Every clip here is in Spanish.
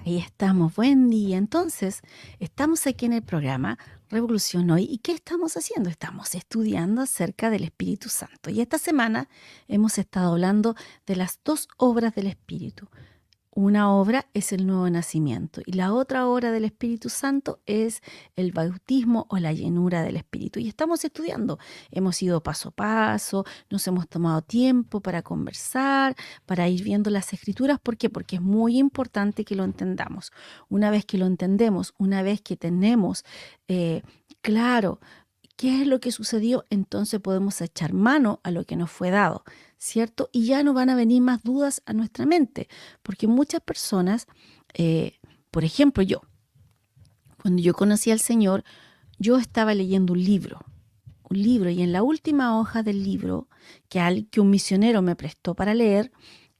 Ahí estamos, buen día. Entonces, estamos aquí en el programa Revolución Hoy. ¿Y qué estamos haciendo? Estamos estudiando acerca del Espíritu Santo. Y esta semana hemos estado hablando de las dos obras del Espíritu. Una obra es el nuevo nacimiento y la otra obra del Espíritu Santo es el bautismo o la llenura del Espíritu. Y estamos estudiando, hemos ido paso a paso, nos hemos tomado tiempo para conversar, para ir viendo las escrituras. ¿Por qué? Porque es muy importante que lo entendamos. Una vez que lo entendemos, una vez que tenemos claro qué es lo que sucedió, entonces podemos echar mano a lo que nos fue dado, ¿cierto? Y ya no van a venir más dudas a nuestra mente, porque muchas personas, por ejemplo yo, cuando yo conocí al Señor, yo estaba leyendo un libro, y en la última hoja del libro que un misionero me prestó para leer,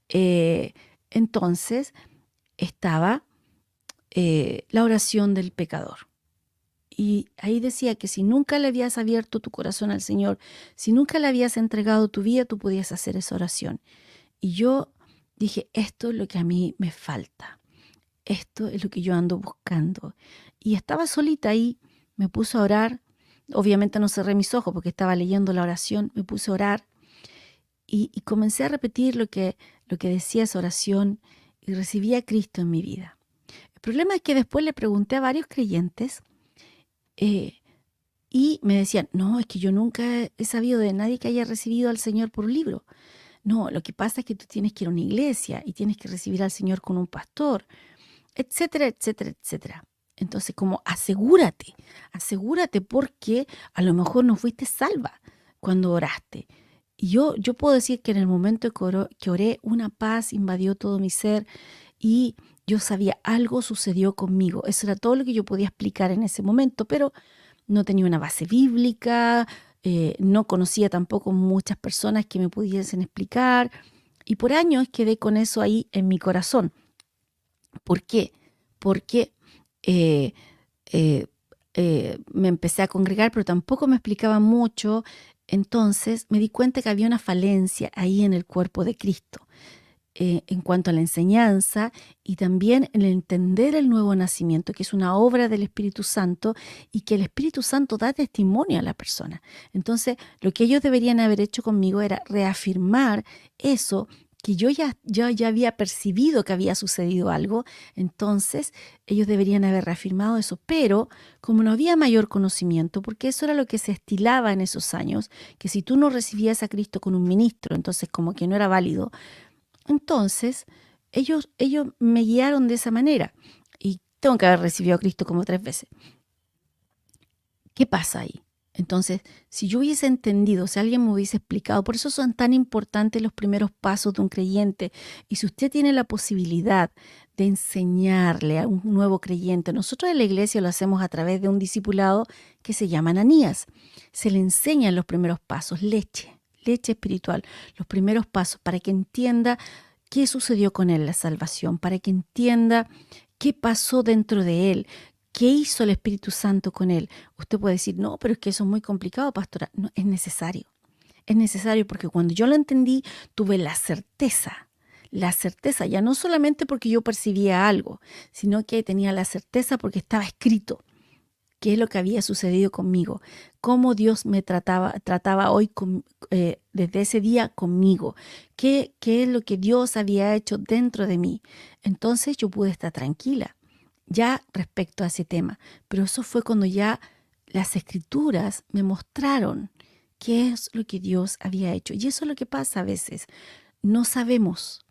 eh, entonces estaba la oración del pecador. Y ahí decía que si nunca le habías abierto tu corazón al Señor, si nunca le habías entregado tu vida, tú podías hacer esa oración. Y yo dije, esto es lo que a mí me falta. Esto es lo que yo ando buscando. Y estaba solita ahí, me puse a orar. Obviamente no cerré mis ojos porque estaba leyendo la oración. Me puse a orar y comencé a repetir lo que decía esa oración y recibí a Cristo en mi vida. El problema es que después le pregunté a varios creyentes eh, y me decían, no, es que yo nunca he sabido de nadie que haya recibido al Señor por un libro. No, lo que pasa es que tú tienes que ir a una iglesia y tienes que recibir al Señor con un pastor, etcétera, etcétera, etcétera. Entonces, como asegúrate porque a lo mejor no fuiste salva cuando oraste. Y yo puedo decir que en el momento que oré, una paz invadió todo mi ser y yo sabía algo sucedió conmigo. Eso era todo lo que yo podía explicar en ese momento, pero no tenía una base bíblica, no conocía tampoco muchas personas que me pudiesen explicar y por años quedé con eso ahí en mi corazón. ¿Por qué? Porque eh, eh, me empecé a congregar, pero tampoco me explicaban mucho. Entonces me di cuenta que había una falencia ahí en el cuerpo de Cristo en cuanto a la enseñanza y también en el entender el nuevo nacimiento, que es una obra del Espíritu Santo y que el Espíritu Santo da testimonio a la persona. Entonces, lo que ellos deberían haber hecho conmigo era reafirmar eso que yo ya había percibido que había sucedido algo, entonces ellos deberían haber reafirmado eso, pero como no había mayor conocimiento, porque eso era lo que se estilaba en esos años, que si tú no recibías a Cristo con un ministro, entonces como que no era válido, entonces, ellos me guiaron de esa manera y tengo que haber recibido a Cristo como 3 veces. ¿Qué pasa ahí? Entonces, si yo hubiese entendido, si alguien me hubiese explicado, por eso son tan importantes los primeros pasos de un creyente. Y si usted tiene la posibilidad de enseñarle a un nuevo creyente, nosotros en la iglesia lo hacemos a través de un discipulado que se llama Ananías. Se le enseñan los primeros pasos, leche espiritual, los primeros pasos para que entienda qué sucedió con él, la salvación, para que entienda qué pasó dentro de él, qué hizo el Espíritu Santo con él. Usted puede decir, no, pero es que eso es muy complicado, pastora. No, es necesario. Es necesario porque cuando yo lo entendí, tuve la certeza, ya no solamente porque yo percibía algo, sino que tenía la certeza porque estaba escrito qué es lo que había sucedido conmigo, cómo Dios me trataba hoy desde ese día conmigo, qué es lo que Dios había hecho dentro de mí. Entonces yo pude estar tranquila ya respecto a ese tema, pero eso fue cuando ya las escrituras me mostraron qué es lo que Dios había hecho. Y eso es lo que pasa a veces. No sabemos,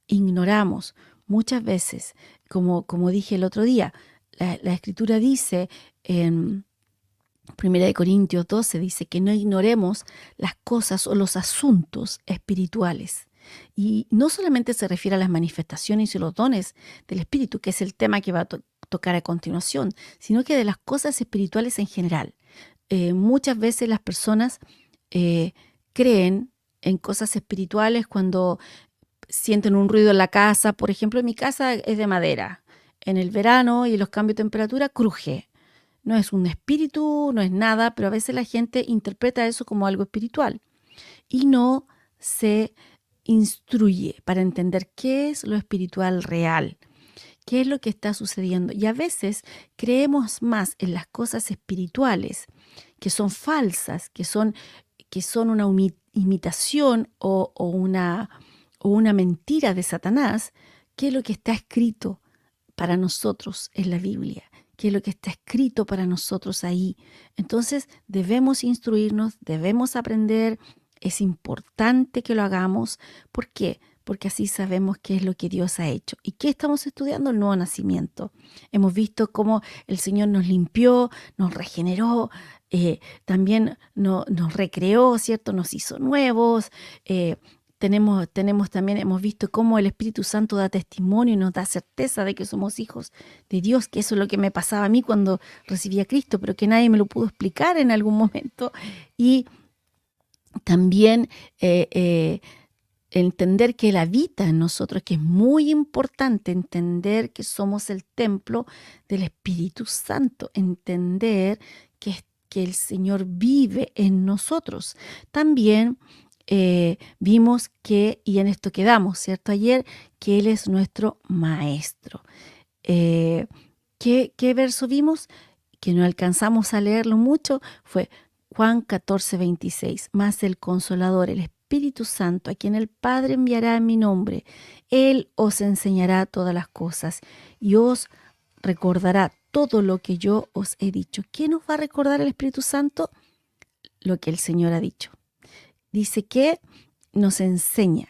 ignoramos muchas veces, como dije el otro día, la escritura dice en 1 Corintios 12, dice que no ignoremos las cosas o los asuntos espirituales. Y no solamente se refiere a las manifestaciones y los dones del Espíritu, que es el tema que va a tocar a continuación, sino que de las cosas espirituales en general. Muchas veces las personas eh, creen en cosas espirituales cuando sienten un ruido en la casa. Por ejemplo, en mi casa es de madera. En el verano y los cambios de temperatura cruje. No es un espíritu, no es nada, pero a veces la gente interpreta eso como algo espiritual y no se instruye para entender qué es lo espiritual real, qué es lo que está sucediendo. Y a veces creemos más en las cosas espirituales, que son falsas, que son una imitación o una mentira de Satanás, que es lo que está escrito para nosotros en la Biblia, que es lo que está escrito para nosotros ahí. Entonces debemos instruirnos, debemos aprender, es importante que lo hagamos. ¿Por qué? Porque así sabemos qué es lo que Dios ha hecho. ¿Y qué estamos estudiando? El nuevo nacimiento. Hemos visto cómo el Señor nos limpió, nos regeneró, también nos recreó, ¿cierto? Nos hizo nuevos. Tenemos también, hemos visto cómo el Espíritu Santo da testimonio y nos da certeza de que somos hijos de Dios, que eso es lo que me pasaba a mí cuando recibí a Cristo, pero que nadie me lo pudo explicar en algún momento. Y también entender que Él habita en nosotros, que es muy importante entender que somos el templo del Espíritu Santo, entender que el Señor vive en nosotros. También vimos que, y en esto quedamos, ¿cierto? Ayer, que Él es nuestro maestro. Eh, ¿qué verso vimos? Que no alcanzamos a leerlo mucho, fue Juan 14:26. Mas el Consolador, el Espíritu Santo, a quien el Padre enviará en mi nombre, Él os enseñará todas las cosas y os recordará todo lo que yo os he dicho. ¿Qué nos va a recordar el Espíritu Santo? Lo que el Señor ha dicho. Dice que nos enseña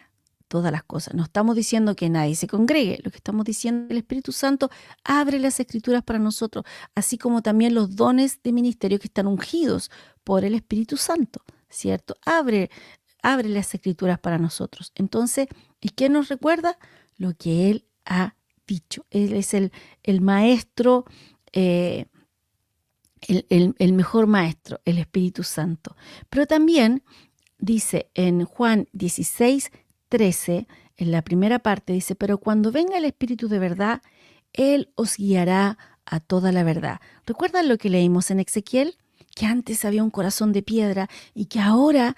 todas las cosas. No estamos diciendo que nadie se congregue. Lo que estamos diciendo es que el Espíritu Santo abre las Escrituras para nosotros, así como también los dones de ministerio que están ungidos por el Espíritu Santo, ¿cierto? Abre las Escrituras para nosotros. Entonces, ¿y qué nos recuerda? Lo que Él ha dicho. Él es el maestro, el mejor maestro, el Espíritu Santo. Pero también dice en Juan 16:13, en la primera parte, dice, pero cuando venga el Espíritu de verdad, Él os guiará a toda la verdad. ¿Recuerdan lo que leímos en Ezequiel? Que antes había un corazón de piedra y que ahora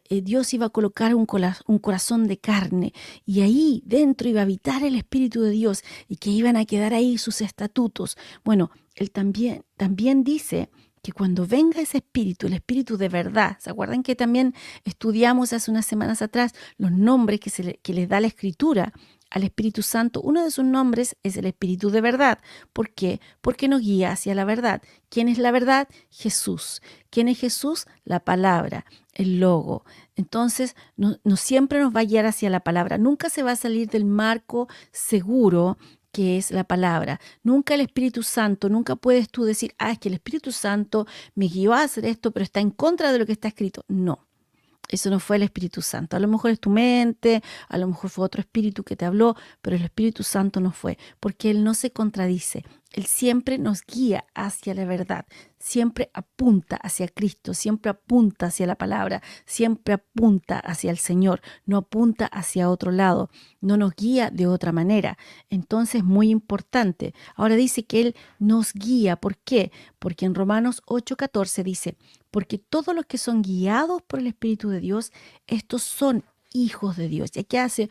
Dios iba a colocar un corazón de carne y ahí dentro iba a habitar el Espíritu de Dios y que iban a quedar ahí sus estatutos. Bueno, Él también dice que cuando venga ese espíritu, el espíritu de verdad, ¿se acuerdan que también estudiamos hace unas semanas atrás los nombres que les da la Escritura al Espíritu Santo? Uno de sus nombres es el Espíritu de verdad. ¿Por qué? Porque nos guía hacia la verdad. ¿Quién es la verdad? Jesús. ¿Quién es Jesús? La palabra, el logo. Entonces, no siempre nos va a guiar hacia la palabra. Nunca se va a salir del marco seguro que es la palabra. Nunca el Espíritu Santo, nunca puedes tú decir, es que el Espíritu Santo me guió a hacer esto, pero está en contra de lo que está escrito. No, eso no fue el Espíritu Santo. A lo mejor es tu mente, a lo mejor fue otro espíritu que te habló, pero el Espíritu Santo no fue, porque Él no se contradice. Él siempre nos guía hacia la verdad, siempre apunta hacia Cristo, siempre apunta hacia la palabra, siempre apunta hacia el Señor, no apunta hacia otro lado, no nos guía de otra manera. Entonces, muy importante. Ahora dice que Él nos guía. ¿Por qué? Porque en Romanos 8:14 dice, porque todos los que son guiados por el Espíritu de Dios, estos son hijos de Dios. Y aquí hace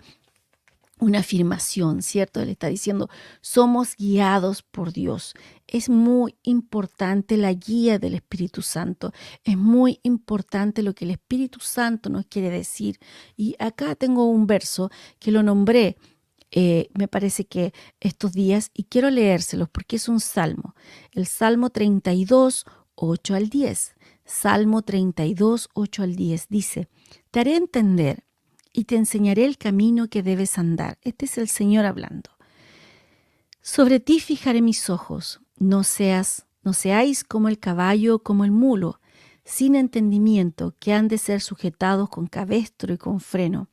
una afirmación, ¿cierto? Él está diciendo, somos guiados por Dios. Es muy importante la guía del Espíritu Santo. Es muy importante lo que el Espíritu Santo nos quiere decir. Y acá tengo un verso que lo nombré, me parece que estos días, y quiero leérselos porque es un salmo. El Salmo 32, 8 al 10. Salmo 32, 8 al 10 dice, te haré entender y te enseñaré el camino que debes andar. Este es el Señor hablando. Sobre ti fijaré mis ojos, no seáis como el caballo o como el mulo, sin entendimiento, que han de ser sujetados con cabestro y con freno,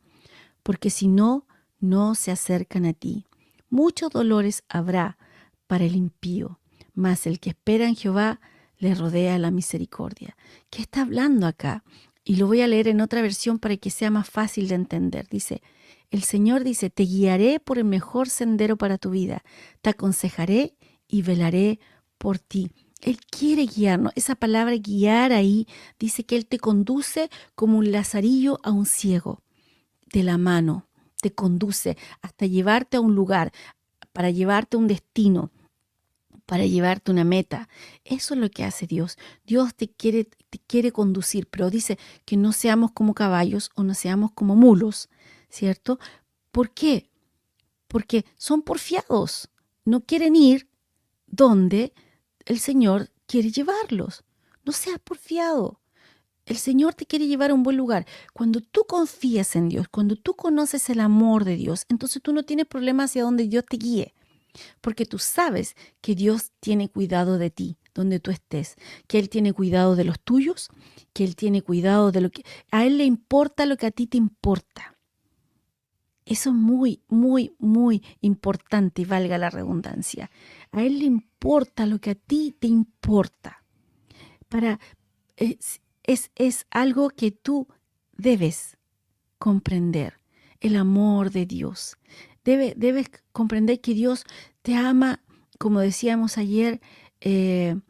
porque si no, no se acercan a ti. Muchos dolores habrá para el impío, mas el que espera en Jehová le rodea la misericordia. ¿Qué está hablando acá? Y lo voy a leer en otra versión para que sea más fácil de entender. Dice, el Señor dice, te guiaré por el mejor sendero para tu vida, te aconsejaré y velaré por ti. Él quiere guiarnos. Esa palabra guiar ahí dice que Él te conduce como un lazarillo a un ciego, de la mano, te conduce hasta llevarte a un lugar. para llevarte a un destino, para llevarte a una meta. Eso es lo que hace Dios. Dios te quiere conducir, pero dice que no seamos como caballos o no seamos como mulos, ¿cierto? ¿Por qué? Porque son porfiados, no quieren ir donde el Señor quiere llevarlos. No seas porfiado. El Señor te quiere llevar a un buen lugar. Cuando tú confías en Dios, cuando tú conoces el amor de Dios, entonces tú no tienes problema hacia donde Dios te guíe, porque tú sabes que Dios tiene cuidado de ti, donde tú estés, que Él tiene cuidado de los tuyos, que Él tiene cuidado de lo que... A Él le importa lo que a ti te importa. Eso es muy, muy, muy importante y valga la redundancia. A Él le importa lo que a ti te importa. Es algo que tú debes comprender, el amor de Dios. Debes comprender que Dios te ama, como decíamos ayer, de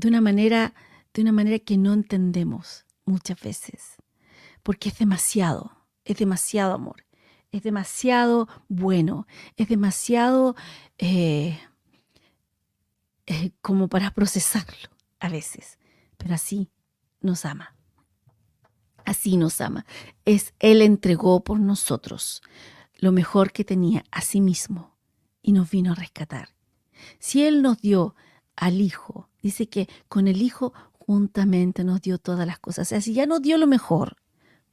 una manera que no entendemos muchas veces, porque es demasiado amor, es demasiado bueno, es demasiado como para procesarlo a veces, pero así nos ama. Así nos ama. Él entregó por nosotros lo mejor que tenía a sí mismo y nos vino a rescatar. Si Él nos dio al Hijo, dice que con el Hijo juntamente nos dio todas las cosas. O sea, si ya nos dio lo mejor,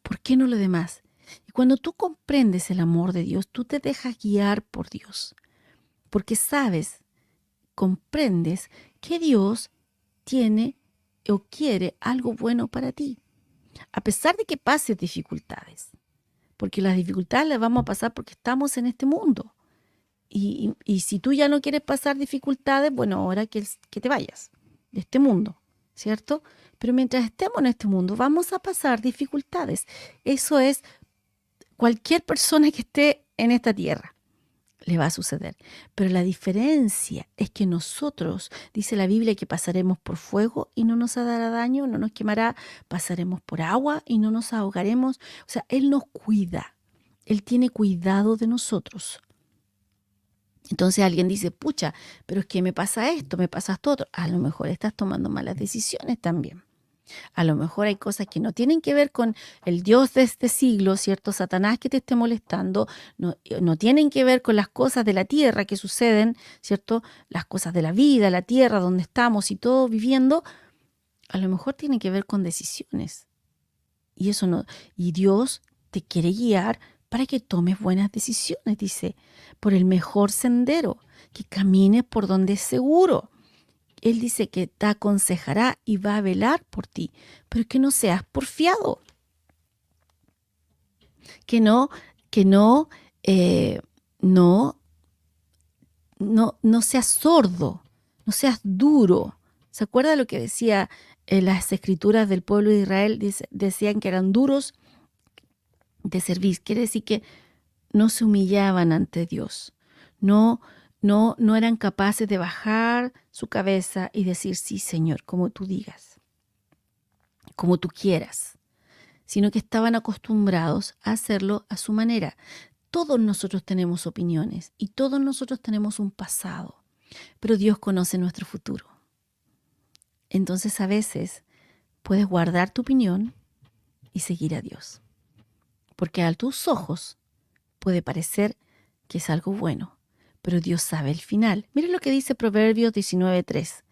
¿por qué no lo demás? Y cuando tú comprendes el amor de Dios, tú te dejas guiar por Dios, porque sabes, comprendes que Dios tiene o quiere algo bueno para ti. A pesar de que pases dificultades, porque las dificultades las vamos a pasar porque estamos en este mundo. Y si tú ya no quieres pasar dificultades, bueno, ahora que te vayas de este mundo, ¿cierto? Pero mientras estemos en este mundo, vamos a pasar dificultades. Eso es cualquier persona que esté en esta tierra. Le va a suceder. Pero la diferencia es que nosotros, dice la Biblia, que pasaremos por fuego y no nos dará daño, no nos quemará, pasaremos por agua y no nos ahogaremos. O sea, Él nos cuida, Él tiene cuidado de nosotros. Entonces alguien dice, pucha, pero es que me pasa esto, me pasa esto otro. A lo mejor estás tomando malas decisiones también. A lo mejor hay cosas que no tienen que ver con el Dios de este siglo, ¿cierto? Satanás que te esté molestando, no tienen que ver con las cosas de la tierra que suceden, ¿cierto? Las cosas de la vida, la tierra donde estamos y todo viviendo, a lo mejor tienen que ver con decisiones. Y eso no, y Dios te quiere guiar para que tomes buenas decisiones, dice, por el mejor sendero, que camines por donde es seguro. Él dice que te aconsejará y va a velar por ti, pero que no seas porfiado, que no, no seas sordo, no seas duro. ¿Se acuerda lo que decía en las escrituras del pueblo de Israel? Decían que eran duros de servir. Quiere decir que no se humillaban ante Dios, no eran capaces de bajar su cabeza y decir, sí, Señor, como tú digas, como tú quieras, sino que estaban acostumbrados a hacerlo a su manera. Todos nosotros tenemos opiniones y todos nosotros tenemos un pasado, pero Dios conoce nuestro futuro. Entonces a veces puedes guardar tu opinión y seguir a Dios, porque a tus ojos puede parecer que es algo bueno, pero Dios sabe el final. Miren lo que dice Proverbios 19:3.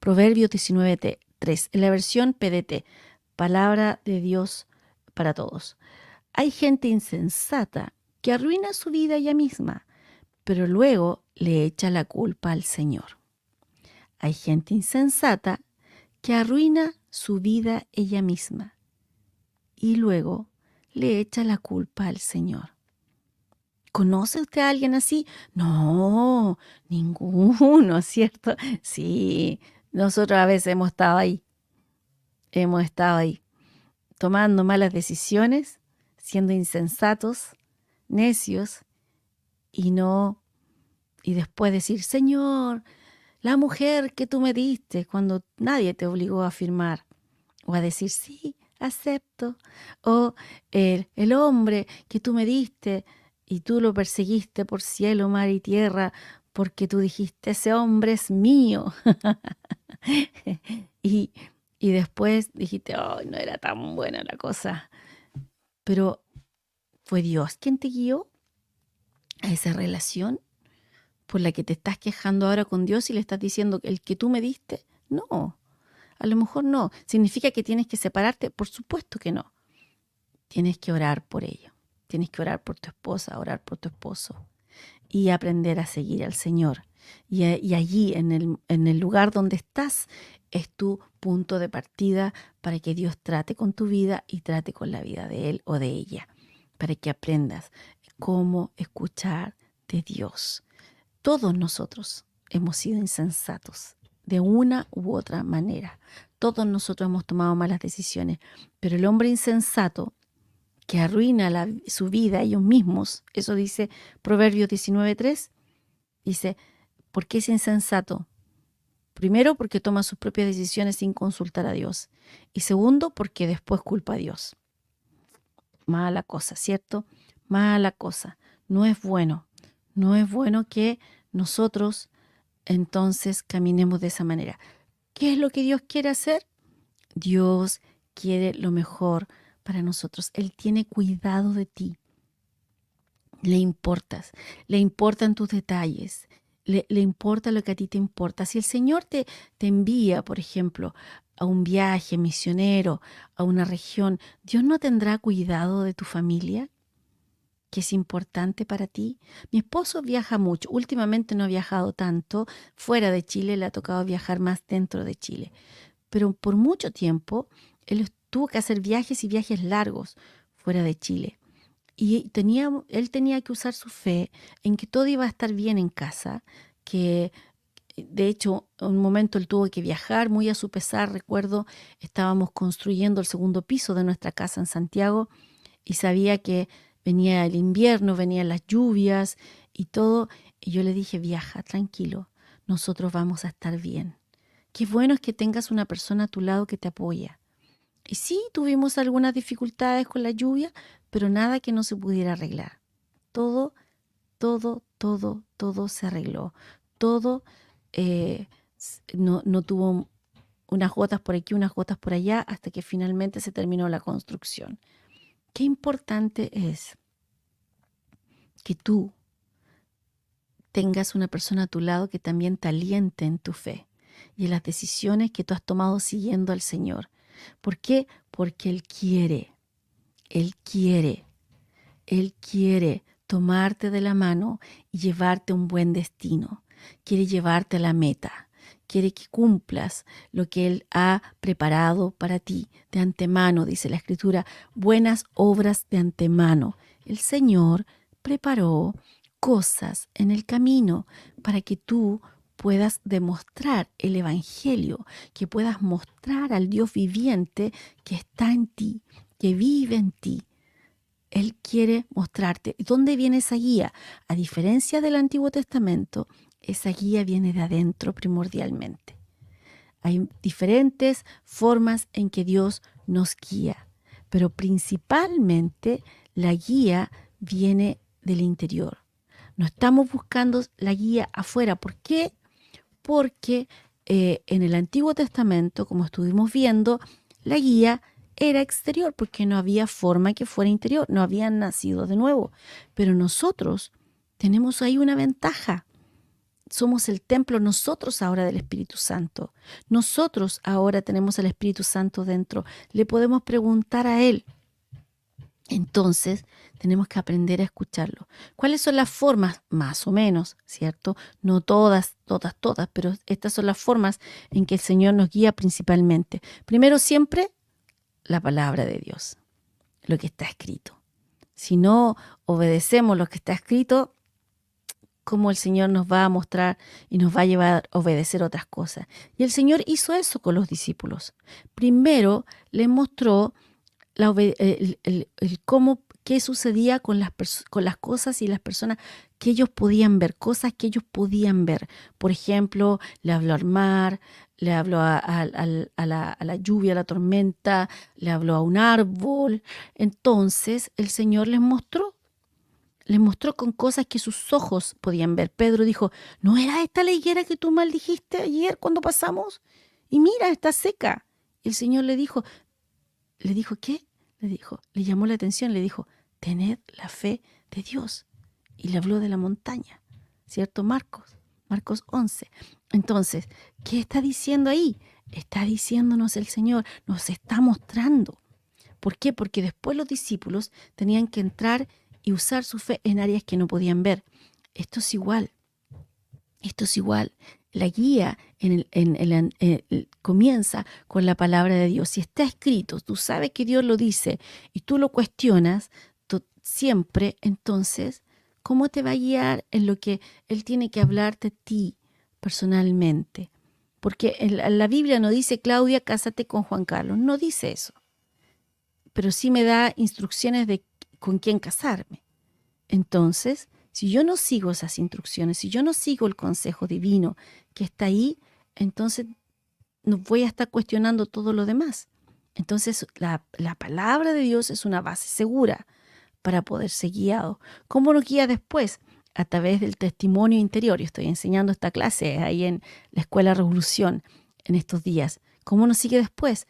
Proverbios 19:3, en la versión PDT, Palabra de Dios para todos. Hay gente insensata que arruina su vida ella misma, pero luego le echa la culpa al Señor. Hay gente insensata que arruina su vida ella misma y luego le echa la culpa al Señor. ¿Conoce usted a alguien así? No, ninguno, ¿cierto? Sí, nosotros a veces hemos estado ahí, tomando malas decisiones, siendo insensatos, necios, y después decir, Señor, la mujer que tú me diste, cuando nadie te obligó a firmar, o a decir, sí, acepto, o el hombre que tú me diste, y tú lo perseguiste por cielo, mar y tierra porque tú dijiste, ese hombre es mío. y, y después dijiste, oh, no era tan buena la cosa. Pero fue Dios quien te guió a esa relación por la que te estás quejando ahora con Dios y le estás diciendo el que tú me diste. No, a lo mejor no. ¿Significa que tienes que separarte? Por supuesto que no. Tienes que orar por ello. Tienes que orar por tu esposa, orar por tu esposo y aprender a seguir al Señor. Y allí, en el lugar donde estás, es tu punto de partida para que Dios trate con tu vida y trate con la vida de él o de ella, para que aprendas cómo escuchar de Dios. Todos nosotros hemos sido insensatos de una u otra manera. Todos nosotros hemos tomado malas decisiones, pero el hombre insensato que arruina su vida ellos mismos, eso dice Proverbios 19:3, dice, ¿por qué es insensato? Primero, porque toma sus propias decisiones sin consultar a Dios. Y segundo, porque después culpa a Dios. Mala cosa, ¿cierto? Mala cosa. No es bueno. No es bueno que nosotros entonces caminemos de esa manera. ¿Qué es lo que Dios quiere hacer? Dios quiere lo mejor para nosotros. Él tiene cuidado de ti. Le importas, le importan tus detalles, le importa lo que a ti te importa. Si el Señor te envía, por ejemplo, a un viaje misionero, a una región, ¿Dios no tendrá cuidado de tu familia, que es importante para ti? Mi esposo viaja mucho, últimamente no ha viajado tanto fuera de Chile, le ha tocado viajar más dentro de Chile, pero por mucho tiempo él tuvo que hacer viajes y viajes largos fuera de Chile. Y él tenía que usar su fe en que todo iba a estar bien en casa, que de hecho en un momento él tuvo que viajar muy a su pesar. Recuerdo, estábamos construyendo el segundo piso de nuestra casa en Santiago y sabía que venía el invierno, venían las lluvias y todo. Y yo le dije, viaja, tranquilo, nosotros vamos a estar bien. Qué bueno es que tengas una persona a tu lado que te apoya. Y sí, tuvimos algunas dificultades con la lluvia, pero nada que no se pudiera arreglar. Todo, todo se arregló. Todo no tuvo unas gotas por aquí, unas gotas por allá, hasta que finalmente se terminó la construcción. Qué importante es que tú tengas una persona a tu lado que también te aliente en tu fe y en las decisiones que tú has tomado siguiendo al Señor. ¿Por qué? Porque Él quiere, Él quiere, Él quiere tomarte de la mano y llevarte a un buen destino. Quiere llevarte a la meta. Quiere que cumplas lo que Él ha preparado para ti de antemano, dice la Escritura, buenas obras de antemano. El Señor preparó cosas en el camino para que tú puedas demostrar el Evangelio, que puedas mostrar al Dios viviente que está en ti, que vive en ti. Él quiere mostrarte. ¿Dónde viene esa guía? A diferencia del Antiguo Testamento, esa guía viene de adentro primordialmente. Hay diferentes formas en que Dios nos guía, pero principalmente la guía viene del interior. No estamos buscando la guía afuera. ¿Por qué? Porque en el Antiguo Testamento, como estuvimos viendo, la guía era exterior porque no había forma que fuera interior, no habían nacido de nuevo. Pero nosotros tenemos ahí una ventaja. Somos el templo nosotros ahora del Espíritu Santo. Nosotros ahora tenemos al Espíritu Santo dentro. Le podemos preguntar a Él. Entonces, tenemos que aprender a escucharlo. ¿Cuáles son las formas? Más o menos, ¿cierto? No todas, pero estas son las formas en que el Señor nos guía principalmente. Primero, siempre, la palabra de Dios, lo que está escrito. Si no obedecemos lo que está escrito, ¿cómo el Señor nos va a mostrar y nos va a llevar a obedecer otras cosas? Y el Señor hizo eso con los discípulos. Primero, les mostró qué sucedía con las cosas y las personas que ellos podían ver, cosas que ellos podían ver. Por ejemplo, le habló al mar, le habló a la lluvia, a la tormenta, le habló a un árbol. Entonces el Señor les mostró Les mostró con cosas que sus ojos podían ver. Pedro dijo, ¿no era esta la higuera que tú maldijiste ayer cuando pasamos? Y mira, está seca. Y el Señor le dijo, ¿qué? Le llamó la atención, le dijo, tened la fe de Dios. Y le habló de la montaña, ¿cierto? Marcos 11. Entonces, ¿qué está diciendo ahí? Está diciéndonos el Señor, nos está mostrando. ¿Por qué? Porque después los discípulos tenían que entrar y usar su fe en áreas que no podían ver. Esto es igual. Esto es igual. La guía comienza con la palabra de Dios. Si está escrito, tú sabes que Dios lo dice y tú lo cuestionas siempre, entonces, ¿cómo te va a guiar en lo que Él tiene que hablarte a ti personalmente? Porque la Biblia no dice, Claudia, cásate con Juan Carlos. No dice eso. Pero sí me da instrucciones de con quién casarme. Entonces, si yo no sigo esas instrucciones, si yo no sigo el consejo divino que está ahí, entonces no voy a estar cuestionando todo lo demás. Entonces, la palabra de Dios es una base segura para poder ser guiado. ¿Cómo nos guía después? A través del testimonio interior. Yo estoy enseñando esta clase ahí en la Escuela Revolución en estos días. ¿Cómo nos sigue después?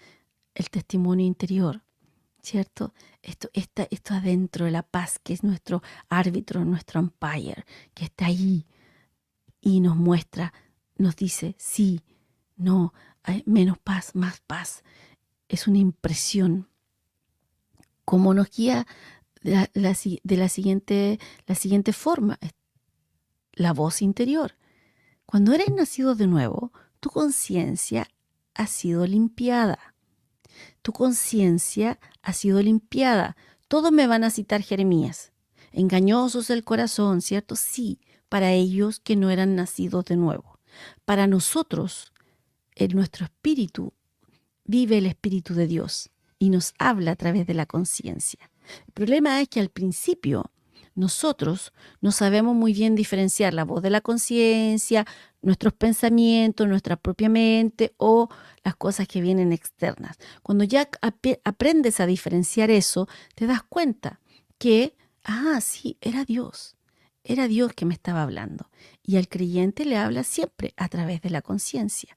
El testimonio interior, ¿cierto? Esto adentro de la paz, que es nuestro árbitro, nuestro umpire, que está ahí y nos muestra, nos dice, sí, no, hay menos paz, más paz. Es una impresión. ¿Cómo nos guía? De la siguiente forma, la voz interior. Cuando eres nacido de nuevo, tu conciencia ha sido limpiada. Tu conciencia ha sido limpiada. Todos me van a citar Jeremías. Engañosos el corazón, ¿cierto? Sí, para ellos que no eran nacidos de nuevo. Para nosotros, en nuestro espíritu, vive el Espíritu de Dios y nos habla a través de la conciencia. El problema es que al principio nosotros no sabemos muy bien diferenciar la voz de la conciencia, nuestros pensamientos, nuestra propia mente o las cosas que vienen externas. Cuando ya aprendes a diferenciar eso, te das cuenta que, sí, era Dios que me estaba hablando. Y al creyente le habla siempre a través de la conciencia.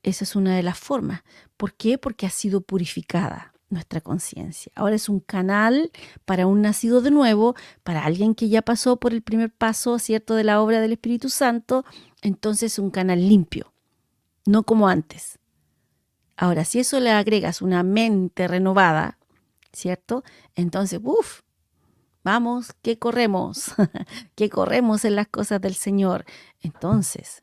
Esa es una de las formas. ¿Por qué? Porque ha sido purificada nuestra conciencia. Ahora es un canal para un nacido de nuevo, para alguien que ya pasó por el primer paso, ¿cierto?, de la obra del Espíritu Santo. Entonces un canal limpio, no como antes. Ahora, si eso le agregas una mente renovada, ¿cierto? Entonces, vamos, que corremos, que corremos en las cosas del Señor. Entonces,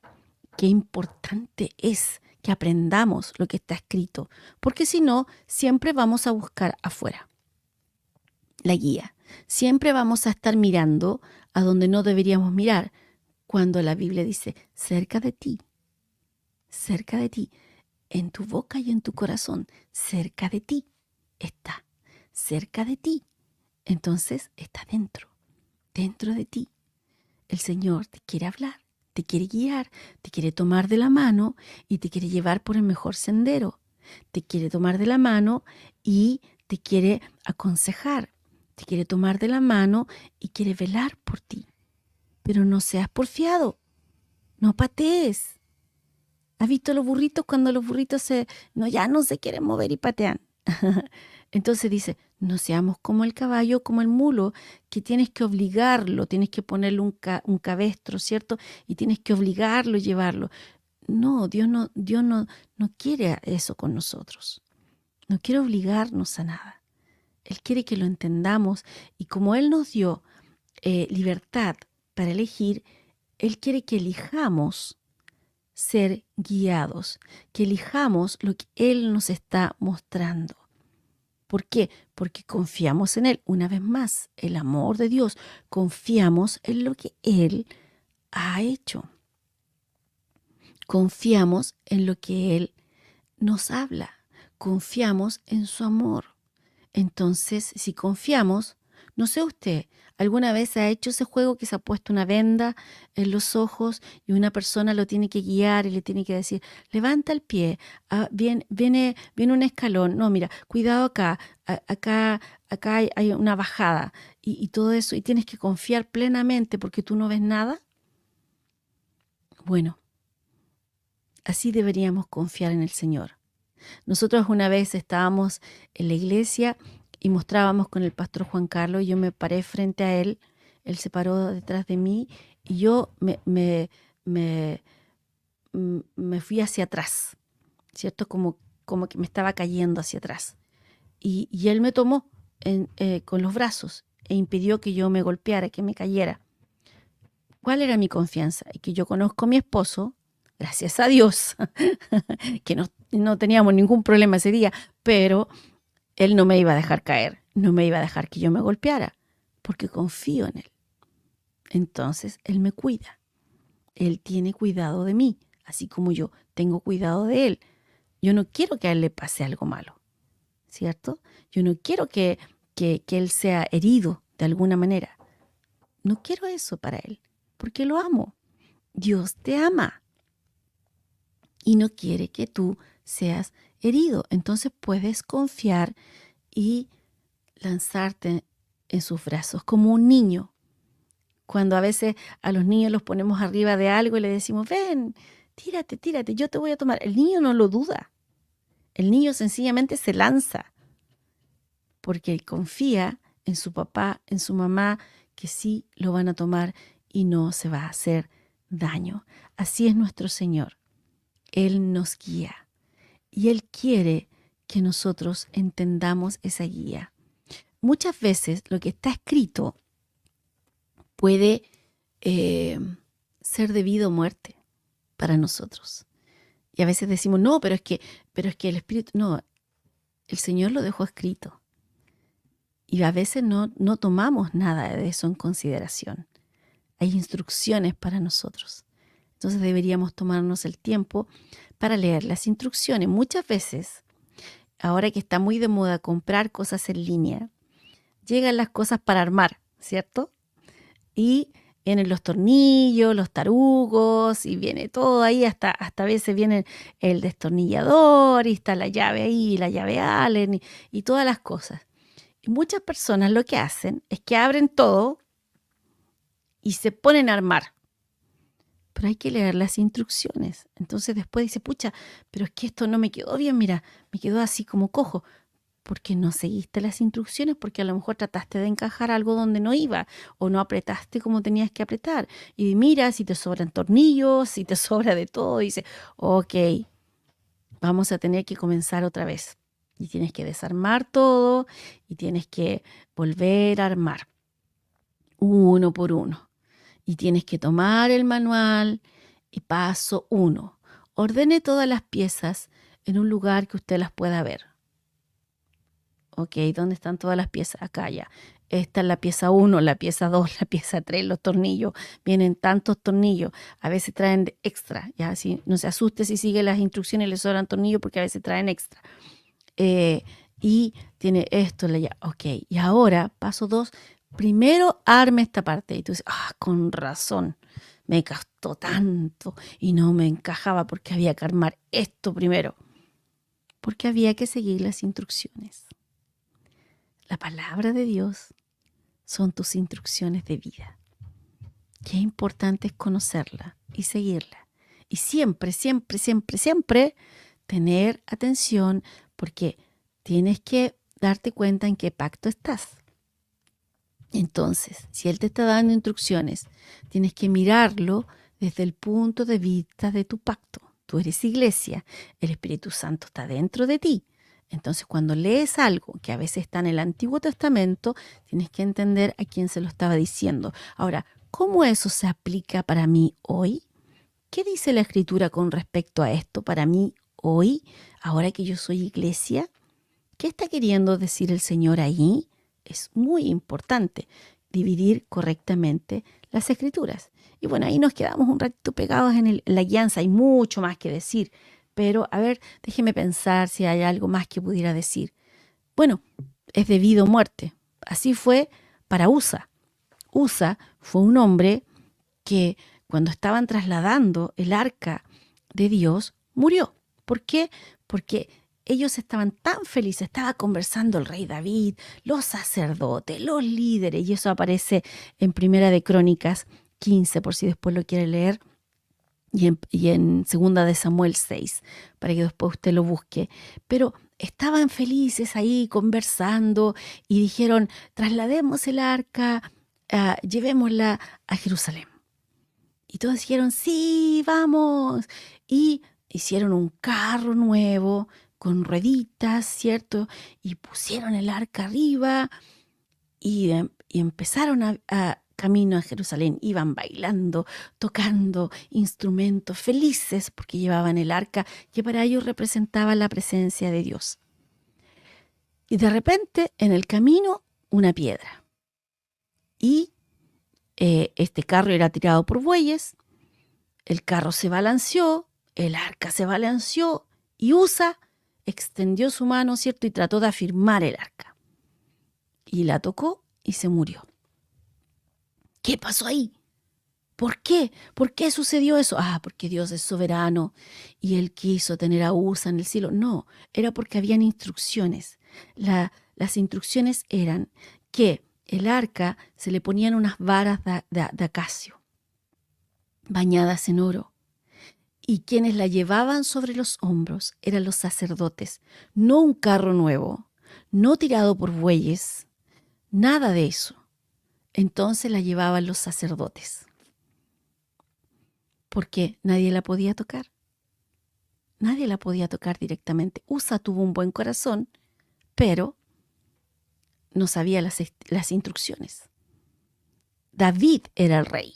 qué importante es que aprendamos lo que está escrito, porque si no, siempre vamos a buscar afuera la guía. Siempre vamos a estar mirando a donde no deberíamos mirar, cuando la Biblia dice, cerca de ti, en tu boca y en tu corazón, cerca de ti está, cerca de ti. Entonces está dentro de ti. El Señor te quiere hablar, te quiere guiar, te quiere tomar de la mano y te quiere llevar por el mejor sendero. Te quiere tomar de la mano y te quiere aconsejar. Te quiere tomar de la mano y quiere velar por ti. Pero no seas porfiado, no patees. ¿Has visto los burritos cuando los burritos ya no se quieren mover y patean? Entonces dice, no seamos como el caballo, como el mulo, que tienes que obligarlo, tienes que ponerle un cabestro, ¿cierto? Y tienes que obligarlo, llevarlo. No, Dios no quiere eso con nosotros. No quiere obligarnos a nada. Él quiere que lo entendamos y como Él nos dio libertad para elegir, Él quiere que elijamos ser guiados, que elijamos lo que Él nos está mostrando. ¿Por qué? Porque confiamos en Él. Una vez más, el amor de Dios. Confiamos en lo que Él ha hecho. Confiamos en lo que Él nos habla. Confiamos en su amor. Entonces, si confiamos, no sé usted, ¿alguna vez ha hecho ese juego que se ha puesto una venda en los ojos y una persona lo tiene que guiar y le tiene que decir, levanta el pie, viene un escalón, no, mira, cuidado acá, acá hay una bajada y todo eso, y tienes que confiar plenamente porque tú no ves nada. Bueno, así deberíamos confiar en el Señor. Nosotros una vez estábamos en la iglesia y mostrábamos con el pastor Juan Carlos, y yo me paré frente a él se paró detrás de mí y yo me fui hacia atrás, ¿cierto? Como que me estaba cayendo hacia atrás. Y él me tomó con los brazos e impidió que yo me golpeara, que me cayera. ¿Cuál era mi confianza? Y que yo conozco a mi esposo, gracias a Dios, que no teníamos ningún problema ese día, pero él no me iba a dejar caer, no me iba a dejar que yo me golpeara, porque confío en él. Entonces, él me cuida, él tiene cuidado de mí, así como yo tengo cuidado de él. Yo no quiero que a él le pase algo malo, ¿cierto? Yo no quiero que él sea herido de alguna manera. No quiero eso para él, porque lo amo. Dios te ama y no quiere que tú seas herido. Entonces puedes confiar y lanzarte en sus brazos como un niño. Cuando a veces a los niños los ponemos arriba de algo y le decimos, ven, tírate, yo te voy a tomar. El niño no lo duda. El niño sencillamente se lanza porque él confía en su papá, en su mamá, que sí lo van a tomar y no se va a hacer daño. Así es nuestro Señor. Él nos guía y Él quiere que nosotros entendamos esa guía. Muchas veces lo que está escrito puede ser debido a muerte para nosotros. Y a veces decimos, no, pero es que el Espíritu, no, el Señor lo dejó escrito. Y a veces no tomamos nada de eso en consideración. Hay instrucciones para nosotros. Entonces deberíamos tomarnos el tiempo para leer las instrucciones. Muchas veces, ahora que está muy de moda comprar cosas en línea, llegan las cosas para armar, ¿cierto? Y vienen los tornillos, los tarugos, y viene todo ahí, hasta a veces viene el destornillador, y está la llave ahí, la llave Allen, y todas las cosas. Y muchas personas lo que hacen es que abren todo y se ponen a armar. Pero hay que leer las instrucciones. Entonces después dice, pucha, pero es que esto no me quedó bien, mira, me quedó así como cojo. Porque no seguiste las instrucciones, porque a lo mejor trataste de encajar algo donde no iba o no apretaste como tenías que apretar. Y mira, si te sobran tornillos, si te sobra de todo, dice, ok, vamos a tener que comenzar otra vez. Y tienes que desarmar todo y tienes que volver a armar uno por uno. Y tienes que tomar el manual y paso 1. Ordene todas las piezas en un lugar que usted las pueda ver. Ok, ¿dónde están todas las piezas? Acá ya. Esta es la pieza 1, la pieza 2, la pieza 3, los tornillos. Vienen tantos tornillos. A veces traen de extra. Ya, así, no se asuste si sigue las instrucciones y le sobran tornillos porque a veces traen extra. Y tiene esto, ya. Ok, y ahora, paso 2. Primero arme esta parte. Y tú dices, con razón. Me costó tanto y no me encajaba porque había que armar esto primero. Porque había que seguir las instrucciones. La palabra de Dios son tus instrucciones de vida. Qué importante es conocerla y seguirla. Y siempre, siempre, siempre, siempre tener atención porque tienes que darte cuenta en qué pacto estás. Entonces, si Él te está dando instrucciones, tienes que mirarlo desde el punto de vista de tu pacto. Tú eres iglesia, el Espíritu Santo está dentro de ti. Entonces, cuando lees algo que a veces está en el Antiguo Testamento, tienes que entender a quién se lo estaba diciendo. Ahora, ¿cómo eso se aplica para mí hoy? ¿Qué dice la Escritura con respecto a esto para mí hoy, ahora que yo soy iglesia? ¿Qué está queriendo decir el Señor ahí? Es muy importante dividir correctamente las Escrituras. Y bueno, ahí nos quedamos un ratito pegados en la guianza. Hay mucho más que decir. Pero, a ver, déjeme pensar si hay algo más que pudiera decir. Bueno, es debido a muerte. Así fue para Usa. Usa fue un hombre que cuando estaban trasladando el arca de Dios, murió. ¿Por qué? Porque ellos estaban tan felices, estaba conversando el rey David, los sacerdotes, los líderes, y eso aparece en Primera de Crónicas 15, por si después lo quiere leer, y en Segunda de Samuel 6, para que después usted lo busque. Pero estaban felices ahí conversando y dijeron, traslademos el arca, llevémosla a Jerusalén. Y todos dijeron, sí, vamos. Y hicieron un carro nuevo con rueditas, ¿cierto? Y pusieron el arca arriba y empezaron a camino a Jerusalén. Iban bailando, tocando instrumentos, felices porque llevaban el arca que para ellos representaba la presencia de Dios. Y de repente, en el camino, una piedra. Y este carro era tirado por bueyes, el carro se balanceó, el arca se balanceó y Usa extendió su mano, ¿cierto? Y trató de afirmar el arca. Y la tocó y se murió. ¿Qué pasó ahí? ¿Por qué? ¿Por qué sucedió eso? Porque Dios es soberano y Él quiso tener a Usa en el cielo. No, era porque habían instrucciones. Las instrucciones eran que el arca se le ponían unas varas de acacio, bañadas en oro. Y quienes la llevaban sobre los hombros eran los sacerdotes. No un carro nuevo, no tirado por bueyes, nada de eso. Entonces la llevaban los sacerdotes. Porque nadie la podía tocar. Nadie la podía tocar directamente. Usa tuvo un buen corazón, pero no sabía las instrucciones. David era el rey.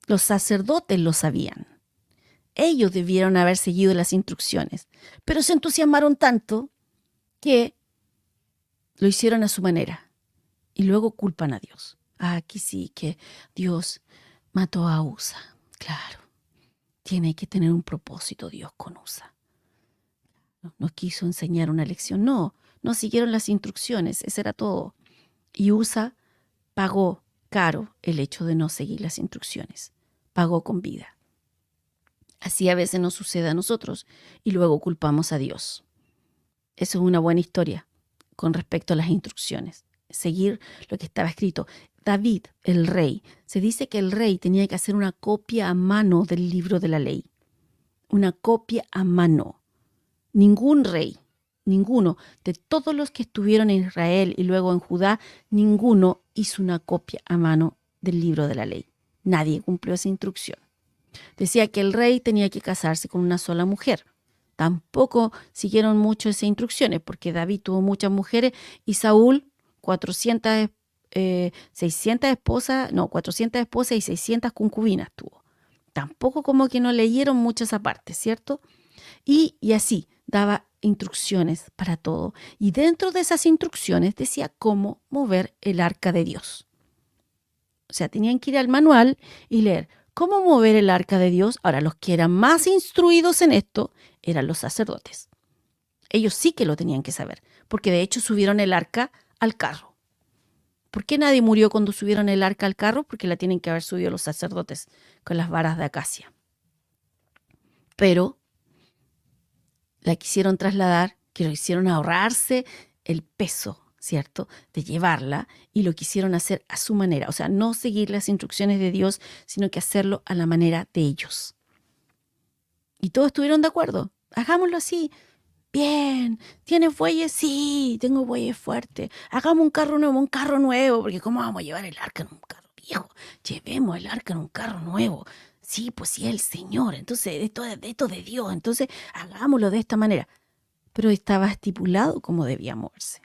Los sacerdotes lo sabían. Ellos debieron haber seguido las instrucciones, pero se entusiasmaron tanto que lo hicieron a su manera y luego culpan a Dios. Aquí sí que Dios mató a Usa. Claro, tiene que tener un propósito Dios con Usa. No quiso enseñar una lección. No siguieron las instrucciones, eso era todo. Y Usa pagó caro el hecho de no seguir las instrucciones. Pagó con vida. Así a veces nos sucede a nosotros y luego culpamos a Dios. Eso es una buena historia con respecto a las instrucciones. Seguir lo que estaba escrito. David, el rey, se dice que el rey tenía que hacer una copia a mano del libro de la ley. Una copia a mano. Ningún rey, ninguno de todos los que estuvieron en Israel y luego en Judá, ninguno hizo una copia a mano del libro de la ley. Nadie cumplió esa instrucción. Decía que el rey tenía que casarse con una sola mujer. Tampoco siguieron mucho esas instrucciones porque David tuvo muchas mujeres y Saúl 400 y 600 concubinas tuvo. Tampoco como que no leyeron mucho esa parte, ¿cierto? Y así daba instrucciones para todo. Y dentro de esas instrucciones decía cómo mover el arca de Dios. O sea, tenían que ir al manual y leer cómo mover el arca de Dios. Ahora, los que eran más instruidos en esto eran los sacerdotes. Ellos sí que lo tenían que saber, porque de hecho subieron el arca al carro. ¿Por qué nadie murió cuando subieron el arca al carro? Porque la tienen que haber subido los sacerdotes con las varas de acacia. Pero la quisieron trasladar, que lo hicieron ahorrarse el peso, ¿cierto?, de llevarla, y lo quisieron hacer a su manera. O sea, no seguir las instrucciones de Dios, sino que hacerlo a la manera de ellos. Y todos estuvieron de acuerdo. Hagámoslo así. Bien. ¿Tienes bueyes? Sí, tengo bueyes fuertes. Hagamos un carro nuevo, porque ¿cómo vamos a llevar el arca en un carro viejo? Llevemos el arca en un carro nuevo. Sí, pues sí, el Señor. Entonces, esto de Dios. Entonces, hagámoslo de esta manera. Pero estaba estipulado cómo debía moverse.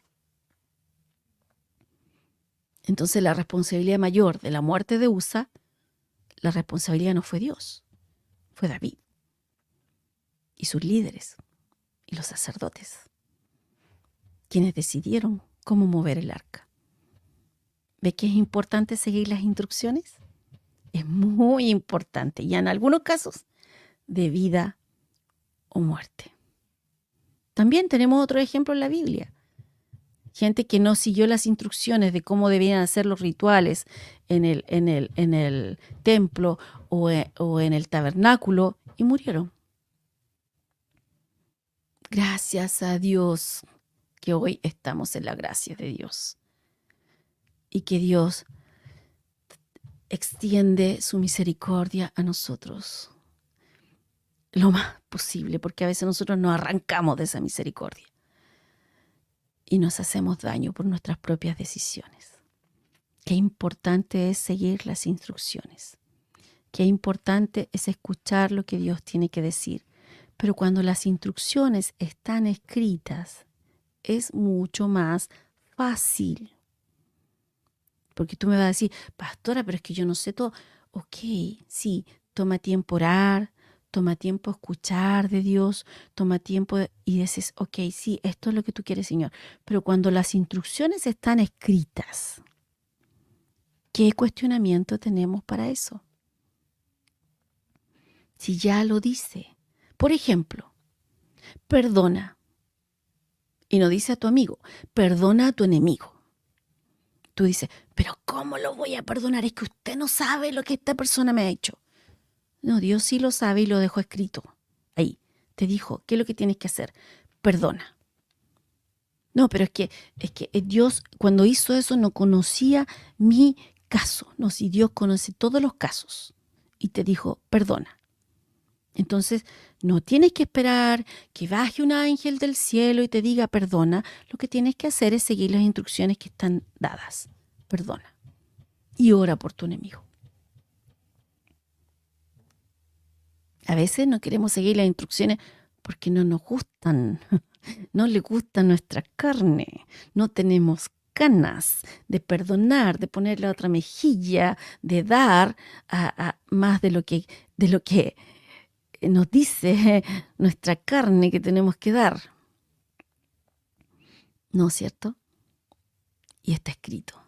Entonces, la responsabilidad mayor de la muerte de Usa, la responsabilidad no fue Dios, fue David y sus líderes y los sacerdotes, quienes decidieron cómo mover el arca. ¿Ve que es importante seguir las instrucciones? Es muy importante, y en algunos casos de vida o muerte. También tenemos otro ejemplo en la Biblia. Gente que no siguió las instrucciones de cómo debían hacer los rituales en el templo o en el tabernáculo y murieron. Gracias a Dios que hoy estamos en la gracia de Dios y que Dios extiende su misericordia a nosotros lo más posible, porque a veces nosotros nos arrancamos de esa misericordia y nos hacemos daño por nuestras propias decisiones. Qué importante es seguir las instrucciones. Qué importante es escuchar lo que Dios tiene que decir. Pero cuando las instrucciones están escritas, es mucho más fácil. Porque tú me vas a decir, pastora, pero es que yo no sé todo. Ok, sí, toma tiempo a orar, toma tiempo a escuchar de Dios, toma tiempo y dices, ok, sí, esto es lo que tú quieres, Señor. Pero cuando las instrucciones están escritas, ¿qué cuestionamiento tenemos para eso? Si ya lo dice. Por ejemplo, perdona. Y no dice a tu amigo, perdona a tu enemigo. Tú dices, pero ¿cómo lo voy a perdonar? Es que usted no sabe lo que esta persona me ha hecho. No, Dios sí lo sabe y lo dejó escrito. Ahí, te dijo, ¿qué es lo que tienes que hacer? Perdona. No, pero es que Dios cuando hizo eso no conocía mi caso. No, si Dios conoce todos los casos y te dijo, perdona. Entonces, no tienes que esperar que baje un ángel del cielo y te diga perdona. Lo que tienes que hacer es seguir las instrucciones que están dadas. Perdona. Y ora por tu enemigo. A veces no queremos seguir las instrucciones porque no nos gustan. No le gusta nuestra carne. No tenemos ganas de perdonar, de poner la otra mejilla, de dar a más de lo que nos dice nuestra carne que tenemos que dar. ¿No es cierto? Y está escrito.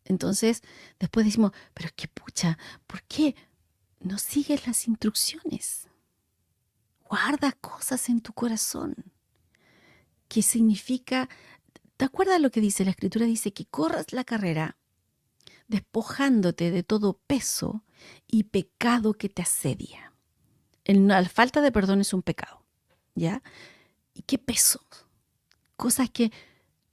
Entonces, después decimos, pero es que pucha, ¿por qué no sigues las instrucciones? Guarda cosas en tu corazón. ¿Qué significa? ¿Te acuerdas lo que dice la Escritura? Dice que corras la carrera despojándote de todo peso y pecado que te asedia. La falta de perdón es un pecado, ¿ya? ¿Y qué peso? Cosas que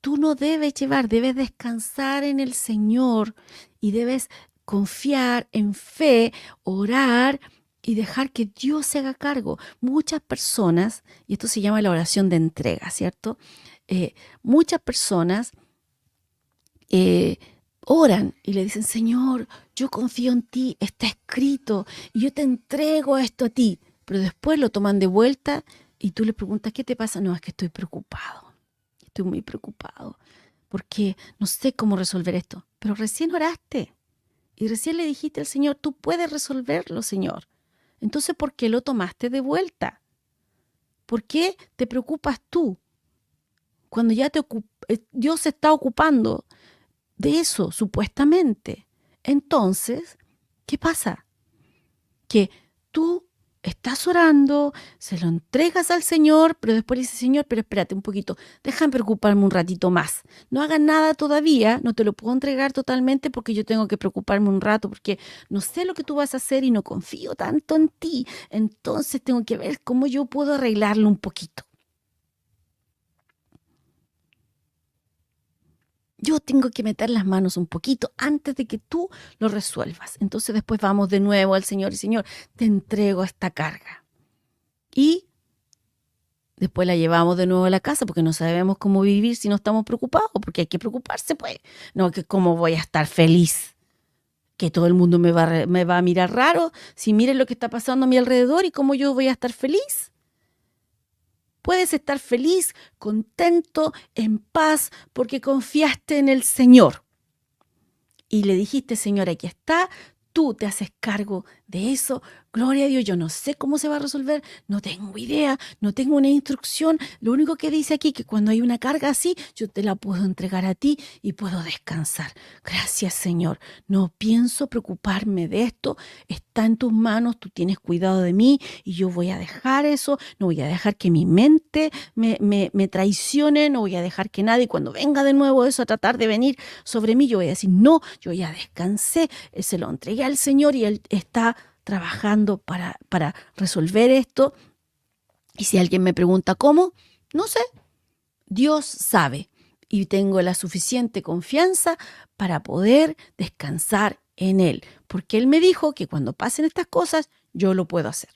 tú no debes llevar, debes descansar en el Señor y debes confiar en fe, orar y dejar que Dios se haga cargo. Muchas personas, y esto se llama la oración de entrega, ¿cierto? Muchas personas oran y le dicen, Señor, yo confío en ti, está escrito, y yo te entrego esto a ti. Pero después lo toman de vuelta y tú le preguntas, ¿qué te pasa? No, es que estoy preocupado. Estoy muy preocupado porque no sé cómo resolver esto. Pero recién oraste y recién le dijiste al Señor, tú puedes resolverlo, Señor. Entonces, ¿por qué lo tomaste de vuelta? ¿Por qué te preocupas tú cuando ya Dios se está ocupando de eso, supuestamente? Entonces, ¿qué pasa? Que tú estás orando, se lo entregas al Señor, pero después dices, Señor, pero espérate un poquito, déjame preocuparme un ratito más. No hagas nada todavía, no te lo puedo entregar totalmente porque yo tengo que preocuparme un rato, porque no sé lo que tú vas a hacer y no confío tanto en ti. Entonces tengo que ver cómo yo puedo arreglarlo un poquito. Yo tengo que meter las manos un poquito antes de que tú lo resuelvas. Entonces después vamos de nuevo al Señor y Señor, te entrego esta carga. Y después la llevamos de nuevo a la casa porque no sabemos cómo vivir si no estamos preocupados, porque hay que preocuparse, pues. No, que cómo voy a estar feliz, que todo el mundo me va a mirar raro, si miren lo que está pasando a mi alrededor y cómo yo voy a estar feliz. Puedes estar feliz, contento, en paz, porque confiaste en el Señor. Y le dijiste, Señor, aquí está, tú te haces cargo de eso. Gloria a Dios, yo no sé cómo se va a resolver, no tengo idea, no tengo una instrucción. Lo único que dice aquí es que cuando hay una carga así, yo te la puedo entregar a ti y puedo descansar. Gracias, Señor. No pienso preocuparme de esto. Está en tus manos, tú tienes cuidado de mí y yo voy a dejar eso. No voy a dejar que mi mente me traicione, no voy a dejar que nadie, cuando venga de nuevo eso a tratar de venir sobre mí, yo voy a decir, no, yo ya descansé, se lo entregué al Señor y Él está trabajando para resolver esto Y si alguien me pregunta cómo, no sé, Dios sabe. Y tengo la suficiente confianza para poder descansar en Él. Porque Él me dijo que cuando pasen estas cosas, yo lo puedo hacer.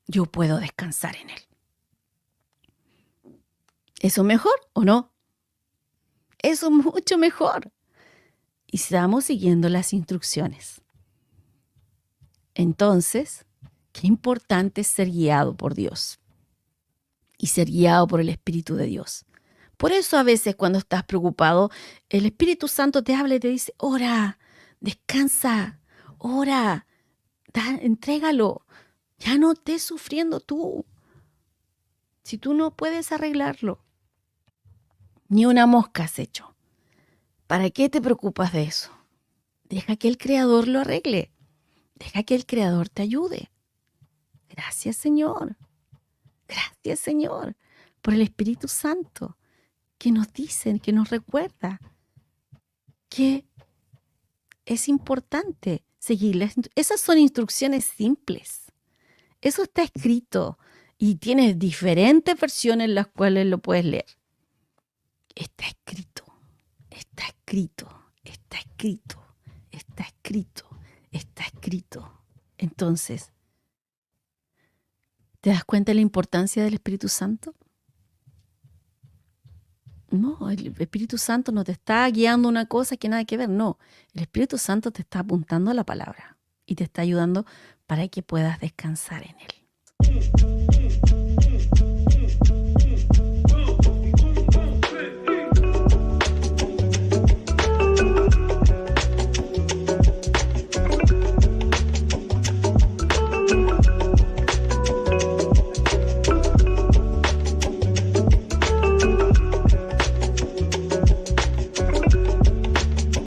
Yo puedo descansar en Él. ¿Eso mejor o no? Eso es mucho mejor. Y estamos siguiendo las instrucciones. Entonces, qué importante es ser guiado por Dios y ser guiado por el Espíritu de Dios. Por eso a veces cuando estás preocupado, el Espíritu Santo te habla y te dice, ora, descansa, ora, entrégalo. Ya no estés sufriendo tú. Si tú no puedes arreglarlo, ni una mosca has hecho. ¿Para qué te preocupas de eso? Deja que el Creador lo arregle. Deja que el Creador te ayude. Gracias, Señor. Gracias, Señor, por el Espíritu Santo que nos dice, que nos recuerda que es importante seguirlas. Esas son instrucciones simples. Eso está escrito y tienes diferentes versiones en las cuales lo puedes leer. Está escrito, está escrito, está escrito, está escrito, está escrito. Entonces, ¿te das cuenta de la importancia del Espíritu Santo? No, el Espíritu Santo no te está guiando una cosa que nada que ver, no. El Espíritu Santo te está apuntando a la palabra y te está ayudando para que puedas descansar en Él.